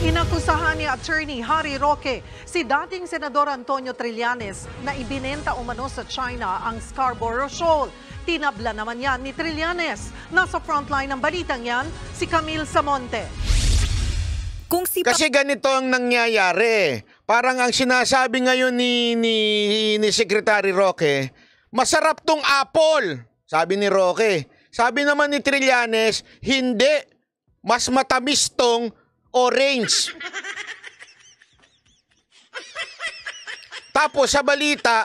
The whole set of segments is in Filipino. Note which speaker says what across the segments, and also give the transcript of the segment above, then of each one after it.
Speaker 1: Inakusahan ni Attorney Harry Roque si dating Senador Antonio Trillanes na ibinenta umano sa China ang Scarborough Shoal. Tinabla naman yan ni Trillanes. Nasa frontline ng balitang yan, si Camille Samonte.
Speaker 2: Kasi ganito ang nangyayari. Parang ang sinasabi ngayon ni Secretary Roque, masarap tong apple, sabi ni Roque. Sabi naman ni Trillanes, hindi, mas matamis tong orange. Tapos sa balita,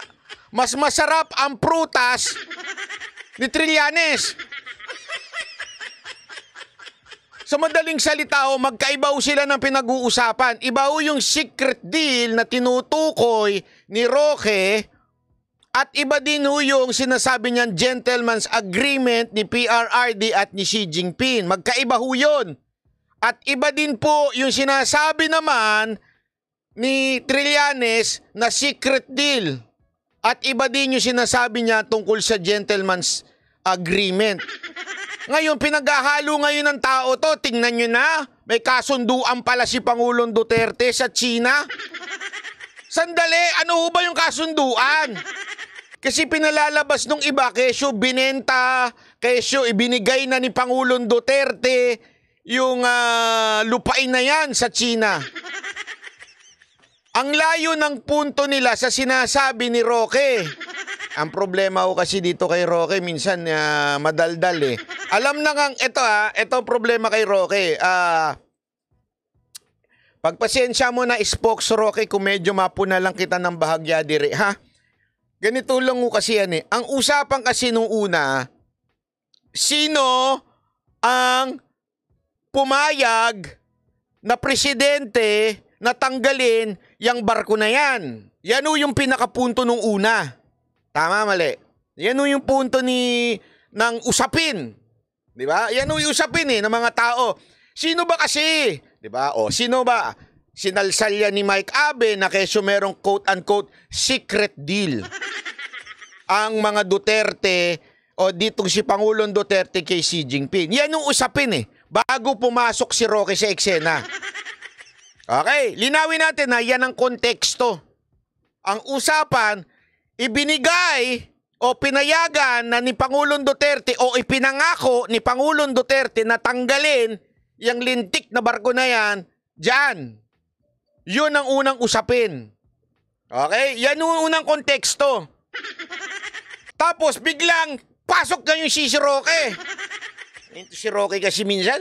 Speaker 2: mas masarap ang prutas ni Trillanes. Sa madaling salita, magkaiba sila ng pinag-uusapan. Iba yung secret deal na tinutukoy ni Roque at iba din yung sinasabi niyang gentleman's agreement ni PRRD at ni Xi Jinping. Magkaiba yun. At iba din po yung sinasabi naman ni Trillanes na secret deal. At iba din yung sinasabi niya tungkol sa gentleman's agreement. Ngayon, pinaghahalo ngayon ng tao to. Tingnan nyo na, may kasunduan pala si Pangulong Duterte sa China. Sandali, ano ho ba yung kasunduan? Kasi pinalalabas nung iba, kesyo binenta, kesyo ibinigay na ni Pangulong Duterte yung lupain na yan sa China. Ang layo ng punto nila sa sinasabi ni Roque. Ang problema ko kasi dito kay Roque, minsan madaldal eh. Alam na ngang, ito ang problema kay Roque. Pagpasensya mo na spokes Roque kung medyo mapuna lang kita ng bahagya dire, ha? Ganito lang ko kasi yan eh. Ang usapan kasi nung una, sino ang pumayag na presidente na tanggalin yung barko na yan? Yan yung pinakapunto nung una. Tama, mali. Yan yung punto ng usapin. Di ba? Yan yung usapin ng mga tao. Sino ba kasi? Di ba? O, sino ba? Sinalsal yan ni Mike Abe na kesyo merong quote-unquote secret deal. Ang mga Duterte o ditong si Pangulong Duterte kay Xi Jinping. Yan yung usapin bago pumasok si Roque sa eksena. Okay, linawin natin na yan ang konteksto. Ang usapan, ibinigay o pinayagan na ni Pangulong Duterte o ipinangako ni Pangulong Duterte na tanggalin yung lintik na barko na yan dyan. Yun ang unang usapin. Okay? Yan yung unang konteksto. Tapos biglang pasok na yung si Roque. Ito si Roque kasi minsan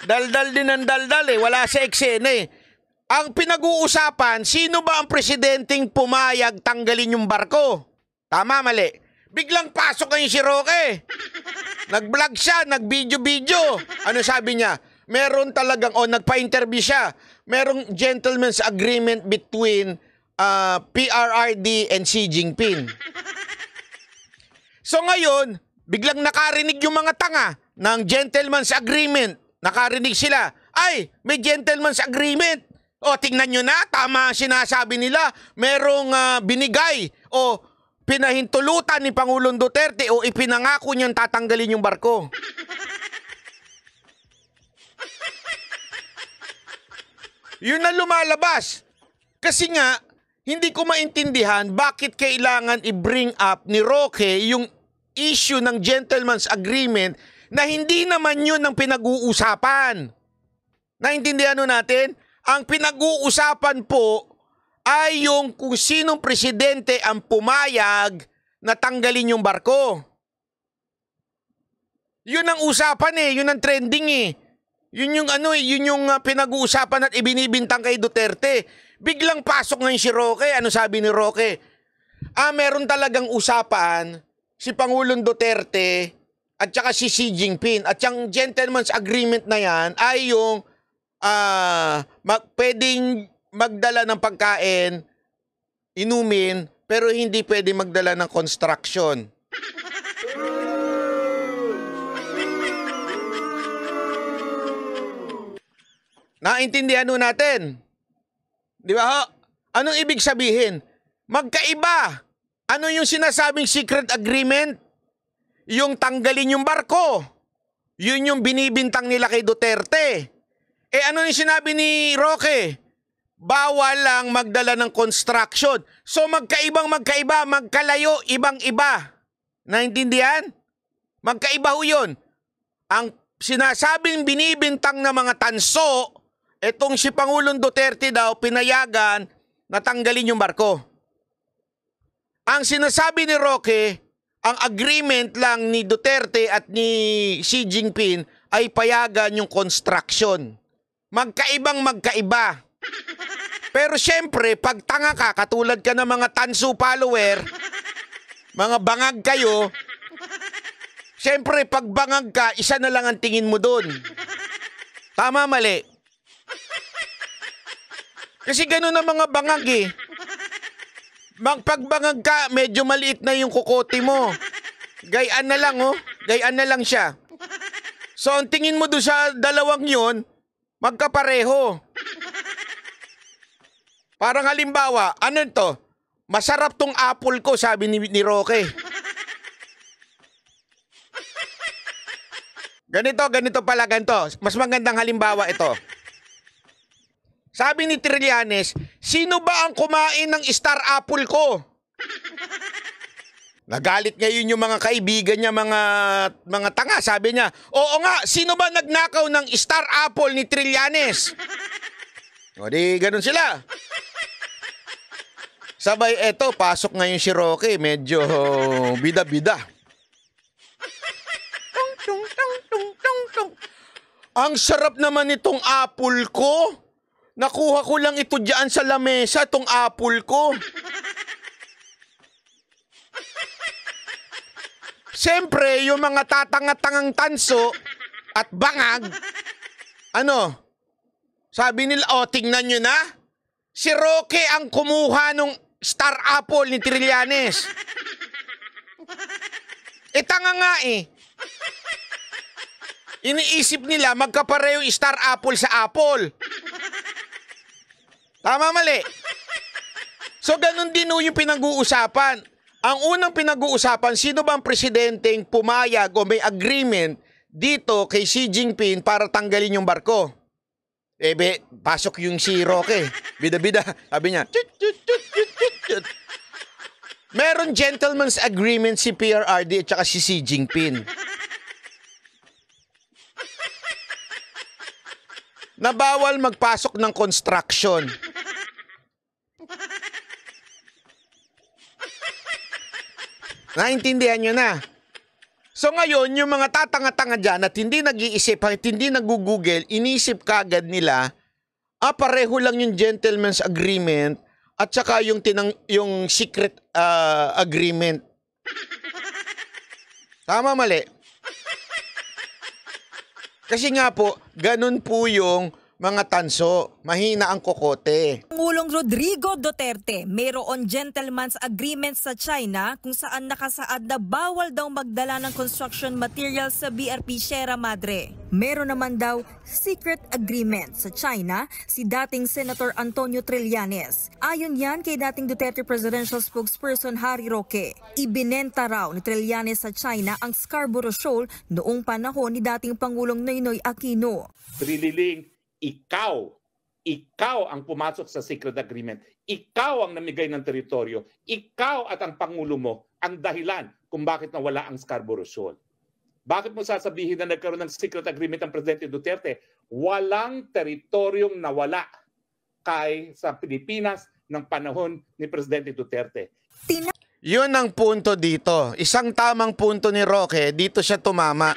Speaker 2: Daldal din ang daldal wala sa eksena Ang pinag-uusapan, sino ba ang presidenteng pumayag tanggalin yung barko? Tama, mali. Biglang pasok ngayon si Roque. Nag-vlog siya, nag-video-video. Ano sabi niya? Meron talagang, nagpa-interview siya. Merong gentleman's agreement between PRRD and Xi Jinping. So ngayon, biglang nakarinig yung mga tanga ng gentleman's agreement. Nakarinig sila. Ay, may gentleman's agreement. O, tingnan nyo na, tama sinasabi nila, merong binigay o pinahintulutan ni Pangulong Duterte o ipinangako niyang tatanggalin yung barko. Yun na lumalabas. Kasi nga, hindi ko maintindihan bakit kailangan i-bring up ni Roque yung issue ng gentleman's agreement na hindi naman yun ang pinag-uusapan. Naintindihan natin? Ang pinag-uusapan po ay yung kung sinong presidente ang pumayag na tanggalin yung barko. Yun ang usapan yun ang trending Yun yung yun yung pinag-uusapan at ibinibintang kay Duterte. Biglang pasok ngayon si Roque. Ano sabi ni Roque? Meron talagang usapan si Pangulong Duterte at saka si Xi Jinping. At yung gentleman's agreement na yan ay yung pwedeng magdala ng pagkain, inumin, pero hindi pwedeng magdala ng construction. Naintindihan natin? Di ba ho? Anong ibig sabihin? Magkaiba. Ano yung sinasabing secret agreement? Yung tanggalin yung barko. Yun yung binibintang nila kay Duterte. Ano yung sinabi ni Roque? Bawal lang magdala ng construction. So magkaibang magkaiba, magkalayo, ibang-iba. Naintindihan? Magkaiba ho yun. Ang sinasabing binibintang ng mga tanso, etong si Pangulong Duterte daw pinayagan na tanggalin yung barko. Ang sinasabi ni Roque, ang agreement lang ni Duterte at ni Xi Jinping ay payagan yung construction. Magkaibang magkaiba. Pero syempre, pag tanga ka, katulad ka ng mga tanso follower, mga bangag kayo, syempre, pag bangag ka, isa na lang ang tingin mo dun. Tama, mali? Kasi ganun ang mga bangag eh. Pag bangag ka, medyo maliit na yung kukote mo. Gayaan na lang, oh. Gayaan na lang siya. So, ang tingin mo doon sa dalawang yun, magkapareho. Parang halimbawa, ano to? Masarap tong apple ko, sabi ni Roque. Ganito pala, ganito. Mas magandang halimbawa ito. Sabi ni Trillanes, sino ba ang kumain ng star apple ko? Nagalit ngayon yung mga kaibigan niya, mga tanga. Sabi niya, oo nga, sino ba nagnakaw ng star apple ni Trillanes? O di, ganun sila. Sabay, eto, pasok ngayon si Roque, medyo bida-bida. Ang sarap naman itong apple ko. Nakuha ko lang ito dyan sa lamesa, itong apple ko. Siyempre, yung mga tatanga-tangang tanso at bangag, sabi nila, tingnan nyo na, si Roque ang kumuha nung star apple ni Trillanes. Tanga nga eh. Iniisip nila magkapareho yung star apple sa apple. Tama, mali? So ganun din yung pinag-uusapan. Ang unang pinag-uusapan, sino ba ang presidenteng pumayag o may agreement dito kay Xi Jinping para tanggalin yung barko? Pasok yung si Roque. Bida-bida. Sabi niya, meron gentleman's agreement si PRRD at saka si Xi Jinping. Na bawal magpasok ng construction. Naintindihan nyo na. So ngayon, yung mga tatanga-tanga dyan at hindi nag-iisip at hindi nag-google, inisip kagad nila, pareho lang yung gentleman's agreement at saka yung secret agreement. Tama, mali? Kasi nga po, ganun po yung mga tanso. Mahina ang kokote.
Speaker 3: Pangulong Rodrigo Duterte, mayroon gentleman's agreement sa China kung saan nakasaad na bawal daw magdala ng construction materials sa BRP Sierra Madre. Meron naman daw secret agreement sa China si dating Senator Antonio Trillanes. Ayon yan kay dating Duterte Presidential Spokesperson Harry Roque. Ibinenta raw ni Trillanes sa China ang Scarborough Shoal noong panahon ni dating Pangulong Noynoy Aquino.
Speaker 4: Trililing, ikaw ang pumasok sa secret agreement. Ikaw ang namigay ng teritoryo. Ikaw at ang Pangulo mo ang dahilan kung bakit nawala ang Scarborough Shoal. Bakit mo sasabihin na nagkaroon ng secret agreement ang Presidente Duterte? Walang teritoryong nawala sa Pilipinas ng panahon ni Presidente Duterte.
Speaker 2: Yun ang punto dito. Isang tamang punto ni Roque, dito siya tumama.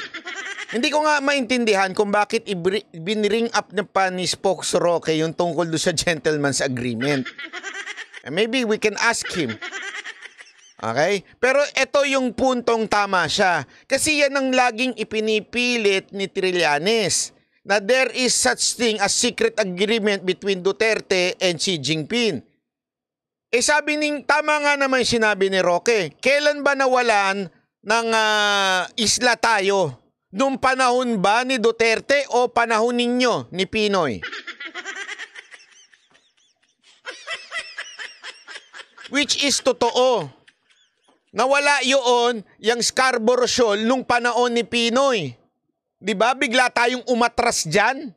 Speaker 2: Hindi ko nga maintindihan kung bakit binring up na pa ni Spokes Roque yung tungkol doon sa gentleman's agreement. Maybe we can ask him. Okay? Pero ito yung puntong tama siya. Kasi yan ang laging ipinipilit ni Trillanes na there is such thing as secret agreement between Duterte and Xi Jinping. Tama nga naman sinabi ni Roque, kailan ba nawalan ng isla tayo? Nung panahon ba ni Duterte o panahon ninyo ni Pinoy? Which is totoo. Nawala yun, yung Scarborough Shoal nung panahon ni Pinoy. Di ba? Bigla tayong umatras dyan.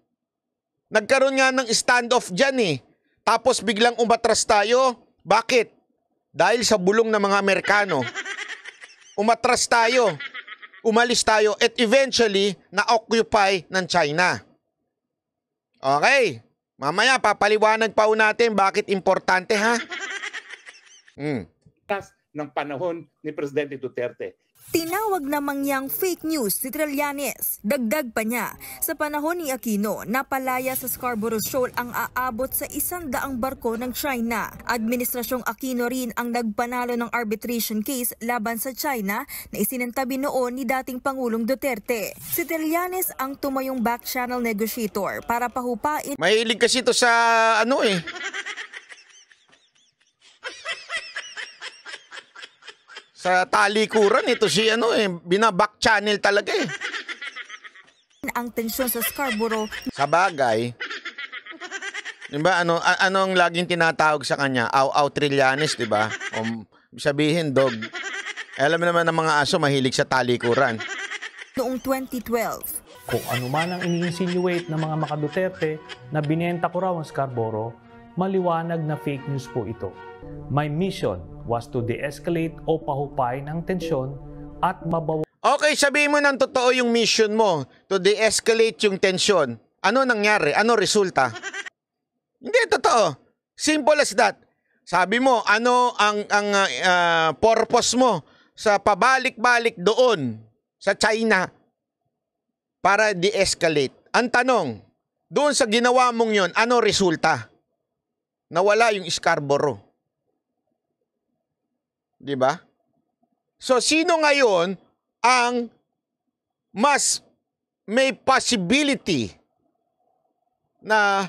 Speaker 2: Nagkaroon nga ng standoff dyan eh. Tapos biglang umatras tayo. Bakit? Dahil sa bulong ng mga Amerikano. Umatras tayo. Umalis tayo at eventually na-occupy ng China. Okay. Mamaya papaliwanag pa natin bakit importante ha.
Speaker 4: Ng panahon ni Presidente Duterte.
Speaker 3: Tinawag namang niyang fake news si Trillanes. Dagdag pa niya, sa panahon ni Aquino, napalaya sa Scarborough Shoal ang aabot sa 100 barko ng China. Administrasyong Aquino rin ang nagpanalo ng arbitration case laban sa China na isinantabi noon ni dating Pangulong Duterte. Si Trillanes ang tumayong back-channel negotiator para pahupain.
Speaker 2: Mahilig kasi ito sa ano eh. Sa talikuran, ito si ano eh, binaback channel talaga eh.
Speaker 3: Ang tensyon sa Scarborough.
Speaker 2: Sa bagay, diba, ano ang laging tinatawag sa kanya? Aw Trillanes, diba? O sabihin, dog. Alam mo naman ng mga aso, mahilig sa talikuran.
Speaker 3: Noong 2012.
Speaker 5: Kung ano man ang ini-insinuate ng mga Duterte na binenta ko raw ang Scarborough, maliwanag na fake news po ito. My mission was to de-escalate o pahupay ng tensyon at mabawasan.
Speaker 2: Okay, sabihin mo ng totoo yung mission mo to de-escalate yung tensyon. Ano nangyari? Ano resulta? Hindi, totoo. Simple as that. Sabi mo, ano ang purpose mo sa pabalik-balik doon sa China para de-escalate? Ang tanong, doon sa ginawa mong yon, ano resulta? Nawala yung Scarborough. Di ba? So, sino ngayon ang mas may possibility na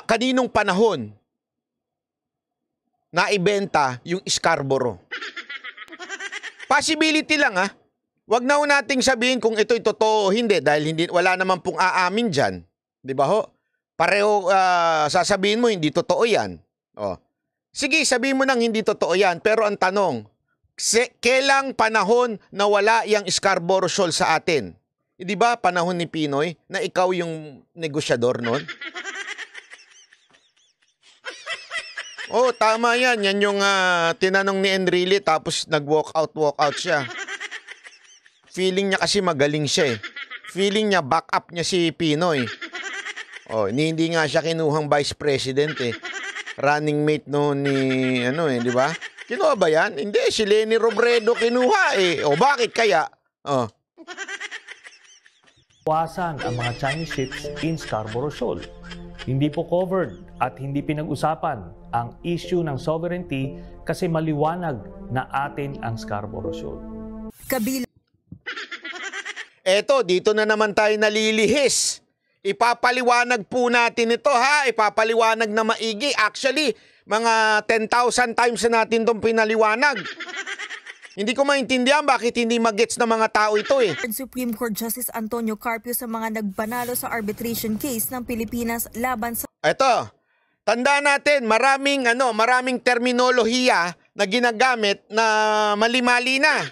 Speaker 2: kaninong panahon na ibenta yung Scarborough? Possibility lang ha. Wag na ho nating sabihin kung ito'y totoo o hindi dahil wala naman pong aamin dyan. Di ba ho? Pareho sasabihin mo hindi totoo yan. Oh. Sige, sabihin mo nang hindi totoo yan. Pero ang tanong, kailang panahon na wala yung Scarborough Shoal sa atin? Di ba panahon ni Pinoy na ikaw yung negosyador noon? Oh, tama yan. Yan yung tinanong ni Enrile tapos nag-walk out siya. Feeling niya kasi magaling siya eh. Feeling niya back up niya si Pinoy. Oh, hindi nga siya kinuhang vice president eh. Running mate noon ni di ba? Kinuha ba yan? Hindi, si Leni Robredo kinuha eh. O bakit kaya? Oh.
Speaker 5: Wasan ang mga Chinese ships in Scarborough Shoal. Hindi po covered at hindi pinag-usapan ang issue ng sovereignty kasi maliwanag na atin ang Scarborough Shoal.
Speaker 2: Eto, dito na naman tayo nalilihis. Ipapaliwanag po natin ito ha. Ipapaliwanag na maigi. Actually, mga 10,000 times na natin itong pinaliwanag. Hindi ko maintindihan bakit hindi magets ng mga tao ito eh.
Speaker 3: Supreme Court Justice Antonio Carpio sa mga nagpanalo sa arbitration case ng Pilipinas laban sa...
Speaker 2: Eto, tandaan natin, maraming terminolohiya na ginagamit na mali-mali na.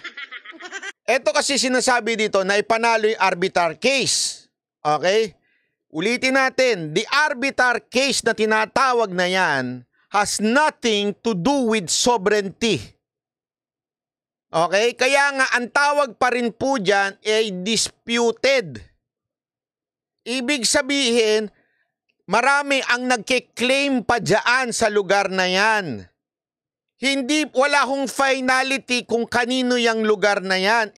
Speaker 2: Eto kasi sinasabi dito na ipanalo yung arbiter case. Okay? Ulitin natin, the arbiter case na tinatawag na yan has nothing to do with sovereignty. Okay? Kaya nga, ang tawag pa rin po dyan ay disputed. Ibig sabihin, marami ang nagkiklaim pa dyan sa lugar na yan. Wala hong finality kung kanino yung lugar na yan.